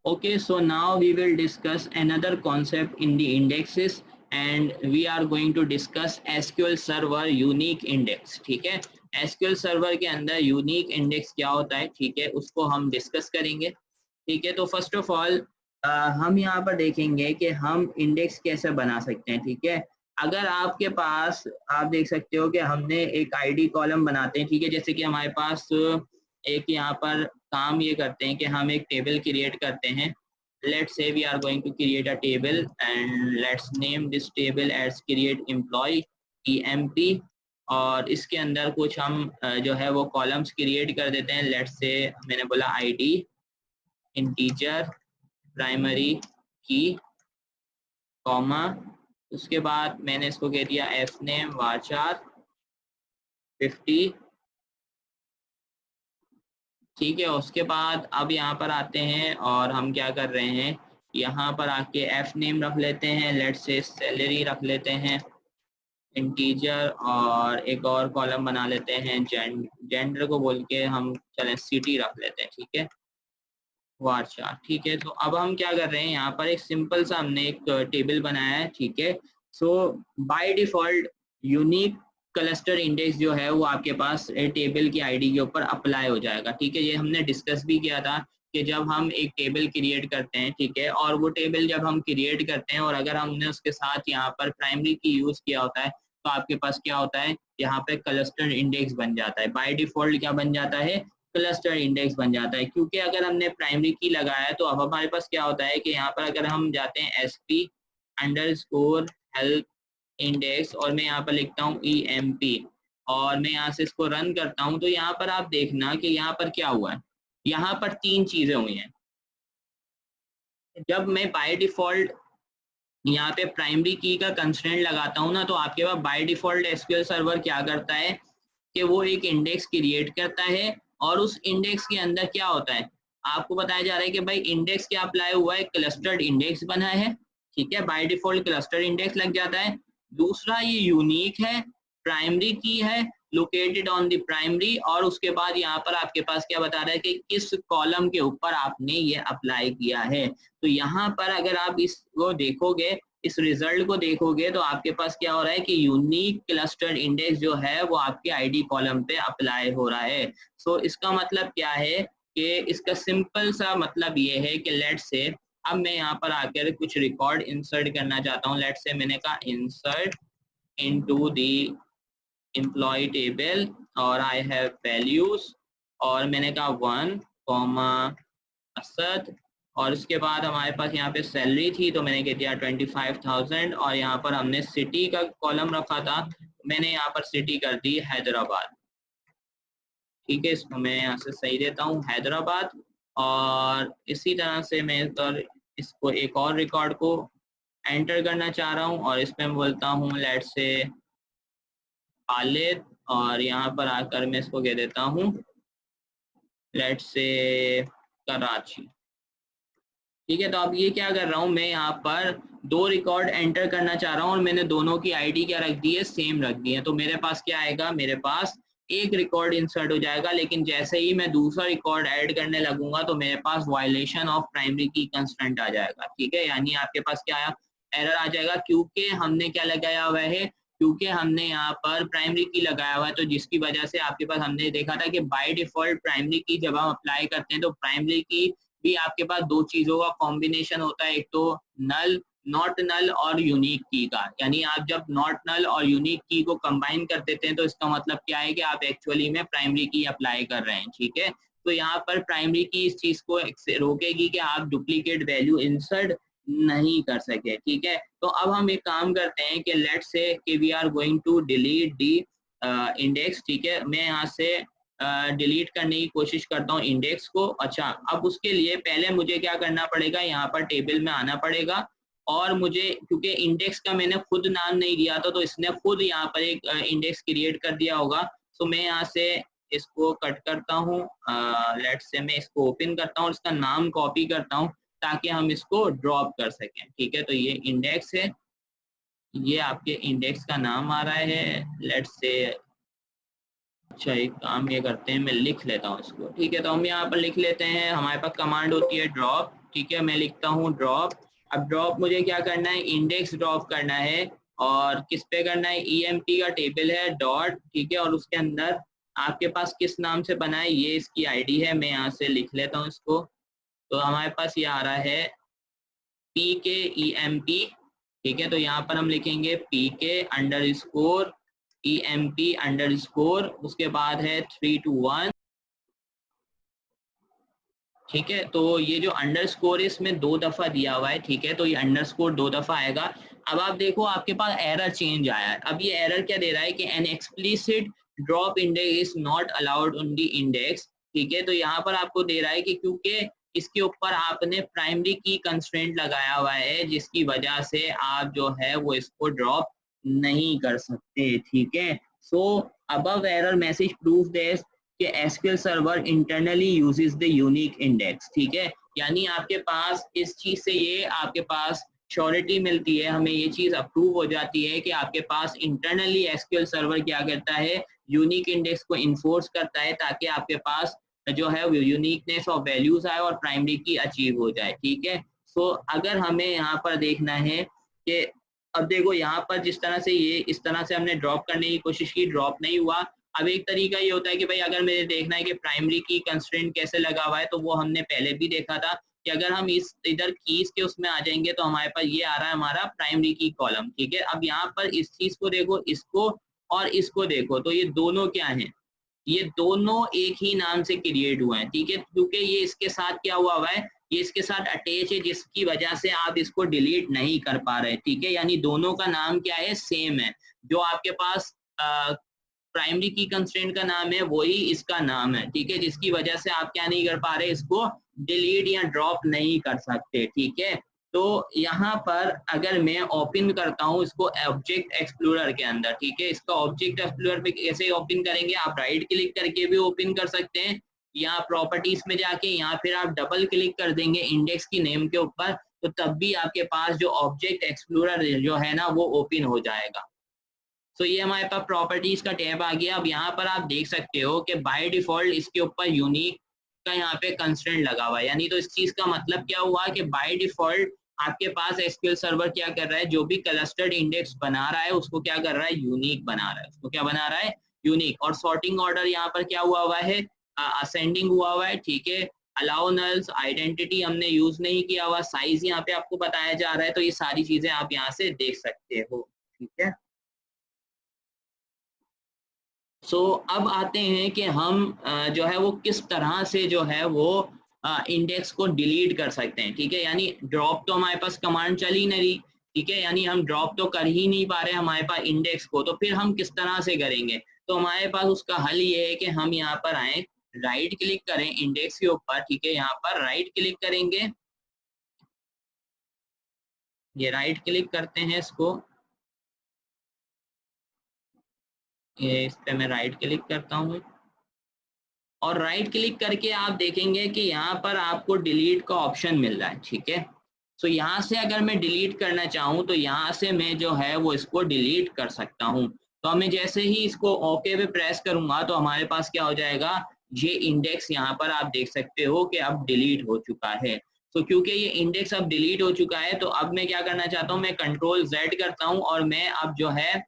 Okay, so now we will discuss another concept in the indexes and we are going to discuss SQL Server Unique Index. ठीक है, SQL Server के अंदर unique index क्या होता है, ठीक है, उसको हम डिस्कस करेंगे। ठीक है, तो फर्स्ट ऑफ ऑल हम यहाँ पर देखेंगे कि हम इंडेक्स कैसे बना सकते हैं। ठीक है, अगर आपके पास, आप देख सकते हो कि हमने एक आईडी कॉलम बनाते हैं। ठीक है, जैसे कि हमारे पास एक यहाँ पर काम ये करते हैं कि हम एक टेबल क्रिएट करते हैं। Let's say we are going to create a table and let's name this table as create employee EMP, और इसके अंदर कुछ हम जो है वो कॉलम्स क्रिएट कर देते हैं। लेट्स से मैंने बोला आईडी, इंटीजर, प्राइमरी की, कॉमा, उसके बाद मैंने इसको कह दिया एफ नेम varchar 50। ठीक है, उसके बाद अब यहाँ पर आते हैं और हम क्या कर रहे हैं, यहाँ पर आके एफ नेम रख लेते हैं, लेट्स से सैलरी रख लेते हैं, इंटीजर, और एक और कॉलम बना लेते हैं जेंडर को बोल के हम चलें सिटी रख लेते हैं। ठीक है, वारचार। ठीक है, तो अब हम क्या कर रहे हैं, यहाँ पर एक सिंपल सा हमने एक टेबल बनाया है। ठीक है, so by default unique cluster index जो है वो आपके पास टेबल की आईडी के ऊपर अप्लाई हो जाएगा। ठीक है, ये हमने डिस्कस भी किया था कि जब हम एक टेबल क्रिएट करते हैं, ठीक है, और वो टेबल जब हम क्रिएट करते हैं और अगर हमने उसके साथ यहाँ पर प्राइमरी की यूज किया होता है तो आपके पास क्या होता है, यहाँ पे क्लस्टर इंडेक्स बन जाता है। बाय डिफॉल्ट क्या बन जाता है, क्लस्टर इंडेक्स बन जाता है। क्योंकि अगर हमने प्राइमरी की लगाया है तो अब हमारे पास क्या होता है कि यहाँ पर अगर हम जाते हैं SP_help इंडेक्स और मैं यहाँ पर लिखता हूँ EMP और मैं यहाँ से इसको रन करता हूँ, तो यहाँ पर आप देखना कि यहाँ पर क्या हुआ है, यहाँ पर 3 चीजें हुई हैं। जब मैं बाय डिफॉल्ट यहाँ पे प्राइमरी की का कंस्ट्रेंट लगाता हूँ ना, तो आपके पास बाय डिफॉल्ट एसक्यूएल सर्वर क्या करता है कि वो एक इंडेक्स क्रिएट करता है और उस इंडेक्स के अंदर क्या होता है, आपको बताया जा रहा है कि भाई इंडेक्स क्या अप्लाई हुआ है, क्लस्टर्ड इंडेक्स बना है। ठीक है, बाय डिफॉल्ट क्लस्टर इंडेक्स लग जाता है। दूसरा ये यूनिक है, प्राइमरी की है, लोकेटेड ऑन द प्राइमरी, और उसके बाद यहाँ पर आपके पास क्या बता रहा है कि किस कॉलम के ऊपर आपने ये अप्लाई किया है। तो यहाँ पर अगर आप इसको देखोगे, इस रिजल्ट को देखोगे, तो आपके पास क्या हो रहा है कि यूनिक क्लस्टर इंडेक्स जो है वो आपके आईडी कॉलम पे अप्लाई हो रहा है। सो इसका मतलब क्या है कि इसका सिंपल सा मतलब ये है कि लेट्स से अब मैं यहाँ पर आकर कुछ रिकॉर्ड इंसर्ट करना चाहता हूँ। लेट्स से मैंने कहा insert into the employee table और आई हैव वैल्यूज, और मैंने कहा 1 कॉमा असद, और उसके बाद हमारे पास यहाँ पे सैलरी थी तो मैंने कह दिया 25,000, और यहाँ पर हमने सिटी का कॉलम रखा था, मैंने यहाँ पर सिटी कर दी हैदराबाद। ठीक है, इसको मैं यहाँ से सही देता हूँ हैदराबाद, और इसी तरह से मैं इसको एक और रिकॉर्ड को एंटर करना चाह रहा हूँ और इसमें मैं बोलता हूँ लेट्स से खालिद, और यहाँ पर आकर मैं इसको कह देता हूँ लेट्स से कराची। ठीक है, तो अब ये क्या कर रहा हूँ, मैं यहाँ पर 2 रिकॉर्ड एंटर करना चाह रहा हूँ और मैंने दोनों की आईडी क्या रख दी है, सेम रख दी है। तो मेरे पास क्या आएगा, मेरे पास एक रिकॉर्ड इंसर्ट हो जाएगा, लेकिन जैसे ही मैं दूसरा रिकॉर्ड ऐड करने लगूंगा तो मेरे पास वायलेशन ऑफ प्राइमरी की कंस्ट्रेंट आ जाएगा। ठीक है, यानी आपके पास क्या आया, एरर आ जाएगा, क्योंकि हमने क्या लगाया हुआ है, क्योंकि हमने यहाँ पर प्राइमरी की लगाया हुआ है, तो जिसकी वजह से आपके पास हमने देखा था कि बाय डिफॉल्ट प्राइमरी की जब हम अप्लाई करते हैं तो प्राइमरी की भी आपके पास 2 चीजों का कॉम्बिनेशन होता है, एक तो नल, नॉट नल और यूनिक की का। यानी आप जब नॉट नल और यूनिक की को कंबाइन कर देते हैं तो इसका मतलब क्या है कि आप एक्चुअली में प्राइमरी की अप्लाई कर रहे हैं। ठीक है, तो यहाँ पर प्राइमरी की इस चीज को रोकेगी कि आप डुप्लीकेट वैल्यू इंसर्ट नहीं कर सके। ठीक है, तो अब हम एक काम करते हैं कि लेट्स से कि we are going to delete the index. ठीक है, मैं यहाँ से डिलीट करने की कोशिश करता हूँ इंडेक्स को। अच्छा, अब उसके लिए पहले मुझे क्या करना पड़ेगा, यहाँ पर टेबल में आना पड़ेगा, और मुझे क्योंकि इंडेक्स का मैंने खुद नाम नहीं दिया था तो इसने खुद यहाँ पर एक इंडेक्स क्रिएट कर दिया होगा। सो मैं यहाँ से इसको कट करता हूँ, लेट्स से मैं इसको ओपन करता हूँ और इसका नाम कॉपी करता हूँ ताकि हम इसको ड्रॉप कर सकें। ठीक है, तो ये इंडेक्स है, ये आपके इंडेक्स का नाम आ रहा है, लेट्स से अच्छा, एक काम ये करते हैं, मैं लिख लेता हूँ इसको। ठीक है, तो हम यहाँ पर लिख लेते हैं, हमारे पास कमांड होती है ड्रॉप। ठीक है, मैं लिखता हूँ ड्रॉप। अब ड्रॉप मुझे क्या करना है, इंडेक्स ड्रॉप करना है। और किस पे करना है, EMP का टेबल है डॉट। ठीक है, और उसके अंदर आपके पास किस नाम से बना है, ये इसकी आईडी है। मैं यहाँ से लिख लेता हूँ इसको। तो हमारे पास ये आ रहा है PKEMP। ठीक है, तो यहाँ पर हम लिखेंगे PK_EMP_, उसके बाद है 321। ठीक है, तो ये जो अंडरस्कोर है इसमें 2 दफा दिया हुआ है। ठीक है, तो ये अंडरस्कोर 2 दफा आएगा। अब आप देखो आपके पास एरर चेंज आया है। अब ये एरर क्या दे रहा है कि an explicit drop index is not allowed on the index. ठीक है, तो यहाँ पर आपको दे रहा है कि क्योंकि इसके ऊपर आपने प्राइमरी की कंस्ट्रेंट लगाया हुआ है, जिसकी वजह से आप जो है वो इसको ड्रॉप नहीं कर सकते। ठीक है, so above error message proof that कि SQL server internally uses the unique index. ठीक है, यानी आपके पास इस चीज से ये आपके पास श्योरिटी मिलती है, हमें ये चीज अप्रूव हो जाती है कि आपके पास इंटरनली एसक्यूएल सर्वर क्या करता है, यूनिक इंडेक्स को इन्फोर्स करता है, ताकि आपके पास जो है वो यूनिकनेस ऑफ वैल्यूज आए और प्राइमरी की अचीव हो जाए। ठीक है, सो अगर हमें यहाँ पर देखना है कि अब देखो यहाँ पर जिस तरह से ये इस तरह से हमने ड्रॉप करने की कोशिश की, ड्रॉप नहीं हुआ। अब एक तरीका ये होता है कि भाई अगर मुझे देखना है कि प्राइमरी की कंस्ट्रेंट कैसे लगा हुआ है, तो वो हमने पहले भी देखा था कि अगर हम इस इधर कीज के उसमें आ जाएंगे तो हमारे पास ये आ रहा है हमारा प्राइमरी की कॉलम। ठीक है, अब यहाँ पर इस चीज को देखो, इसको और इसको देखो, तो ये दोनों क्या है, ये दोनों एक ही नाम से क्रिएट हुए हैं। ठीक है, क्योंकि ये इसके साथ क्या हुआ है, ये इसके साथ अटैच है, जिसकी वजह से आप इसको डिलीट नहीं कर पा रहे। ठीक है, यानी दोनों का नाम क्या है, सेम है। जो आपके पास प्राइमरी की कंस्ट्रेंट का नाम है वही इसका नाम है। ठीक है, जिसकी वजह से आप क्या नहीं कर पा रहे, इसको डिलीट या ड्रॉप नहीं कर सकते। ठीक है, तो यहाँ पर अगर मैं ओपन करता हूँ इसको ऑब्जेक्ट एक्सप्लोरर के अंदर। ठीक है, इसका ऑब्जेक्ट एक्सप्लोरर पे कैसे ओपन करेंगे, आप राइट क्लिक करके भी ओपन कर सकते हैं, या प्रॉपर्टीज में जाके यहाँ फिर आप डबल क्लिक कर देंगे इंडेक्स की नेम के ऊपर, तो तब भी आपके पास जो ऑब्जेक्ट एक्सप्लोरर जो है ना वो ओपन हो जाएगा। तो ये हमारे पास प्रॉपर्टीज का टैब आ गया। अब यहाँ पर आप देख सकते हो कि बाय डिफॉल्ट इसके ऊपर यूनिक का यहाँ पे कंस्ट्रेंट लगा हुआ है। यानी तो इस चीज का मतलब क्या हुआ कि बाय डिफॉल्ट आपके पास एसक्यूएल सर्वर क्या कर रहा है, जो भी क्लस्टर्ड इंडेक्स बना रहा है उसको क्या कर रहा है, यूनिक बना रहा है। उसको क्या बना रहा है, यूनिक। और सॉर्टिंग ऑर्डर यहाँ पर क्या हुआ हुआ है, असेंडिंग हुआ हुआ है। ठीक है, अलाउ नल्स, आइडेंटिटी हमने यूज नहीं किया हुआ, साइज यहाँ पे आपको बताया जा रहा है। तो ये सारी चीजें आप यहाँ से देख सकते हो। ठीक है, अब आते हैं कि हम जो है वो किस तरह से जो है वो इंडेक्स को डिलीट कर सकते हैं। ठीक है, यानी ड्रॉप तो हमारे पास कमांड चल ही नहीं रही। ठीक है, यानी हम ड्रॉप तो कर ही नहीं पा रहे हमारे पास इंडेक्स को, तो फिर हम किस तरह से करेंगे। तो हमारे पास उसका हल ये है कि हम यहाँ पर आए, राइट क्लिक करें इंडेक्स के ऊपर। ठीक है, यहाँ पर राइट क्लिक करेंगे, ये राइट क्लिक करते हैं इसको, ये इस पे मैं राइट क्लिक करता हूँ, और राइट क्लिक करके आप देखेंगे कि यहाँ पर आपको डिलीट का ऑप्शन मिल रहा है। ठीक है, तो यहाँ से अगर मैं डिलीट करना चाहूँ तो यहाँ से मैं जो है वो इसको डिलीट कर सकता हूँ। तो हमें जैसे ही इसको ओके पे प्रेस करूंगा तो हमारे पास क्या हो जाएगा, ये इंडेक्स यहाँ पर आप देख सकते हो कि अब डिलीट हो चुका है। तो क्योंकि ये इंडेक्स अब डिलीट हो चुका है, तो अब मैं क्या करना चाहता हूँ, मैं कंट्रोल Z करता हूँ और मैं अब जो है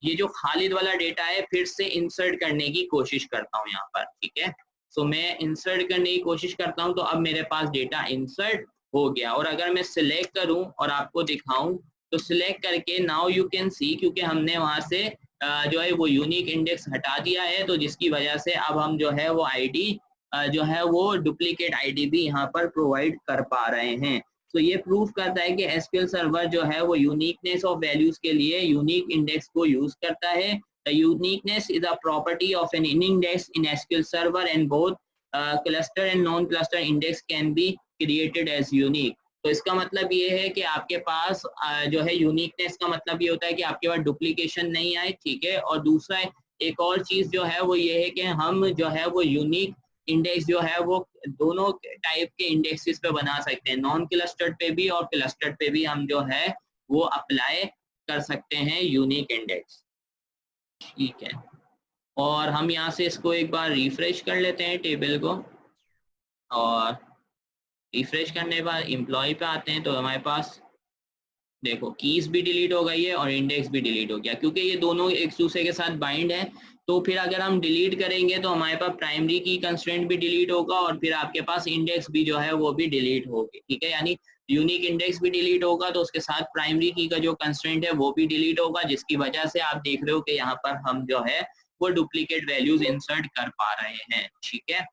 ये जो खालिद वाला डेटा है फिर से इंसर्ट करने की कोशिश करता हूँ यहाँ पर। ठीक है, तो मैं इंसर्ट करने की कोशिश करता हूँ, तो अब मेरे पास डेटा इंसर्ट हो गया। और अगर मैं सिलेक्ट करूँ और आपको दिखाऊं, तो सिलेक्ट करके नाउ यू कैन सी, क्योंकि हमने वहां से जो है वो यूनिक इंडेक्स हटा दिया है, तो जिसकी वजह से अब हम जो है वो आईडी जो है वो डुप्लीकेट आईडी भी यहाँ पर प्रोवाइड कर पा रहे हैं। तो ये प्रूफ करता है कि एसक्यूएल सर्वर जो है वो यूनिकनेस ऑफ वैल्यूज के लिए यूनिक इंडेक्स को यूज करता है। The uniqueness is a property of an index in SQL Server, and both cluster and non-cluster index can be created as unique. तो इसका मतलब ये है कि आपके पास जो है यूनिकनेस का मतलब ये होता है कि आपके पास डुप्लीकेशन नहीं आए। ठीक है, और दूसरा एक और चीज जो है वो ये है कि हम जो है वो यूनिक इंडेक्स जो है वो दोनों टाइप के इंडेक्सेस पे बना सकते हैं, नॉन क्लस्टर्ड पे भी और क्लस्टर्ड पे भी हम जो है वो अप्लाई कर सकते हैं यूनिक इंडेक्स। ठीक है, और हम यहाँ से इसको एक बार रिफ्रेश कर लेते हैं टेबल को, और रिफ्रेश करने के बाद एम्प्लॉय पे आते हैं तो हमारे पास देखो कीज भी डिलीट हो गई है और इंडेक्स भी डिलीट हो गया, क्योंकि ये दोनों एक दूसरे के साथ बाइंड है। तो फिर अगर हम डिलीट करेंगे तो हमारे पास प्राइमरी की कंस्ट्रेंट भी डिलीट होगा और फिर आपके पास इंडेक्स भी जो है वो भी डिलीट होगी, ठीक है। यानी यूनिक इंडेक्स भी डिलीट होगा तो उसके साथ प्राइमरी की का जो कंस्ट्रेंट है वो भी डिलीट होगा, जिसकी वजह से आप देख रहे हो कि यहाँ पर हम जो है वो डुप्लीकेट वैल्यूज इंसर्ट कर पा रहे हैं, ठीक है।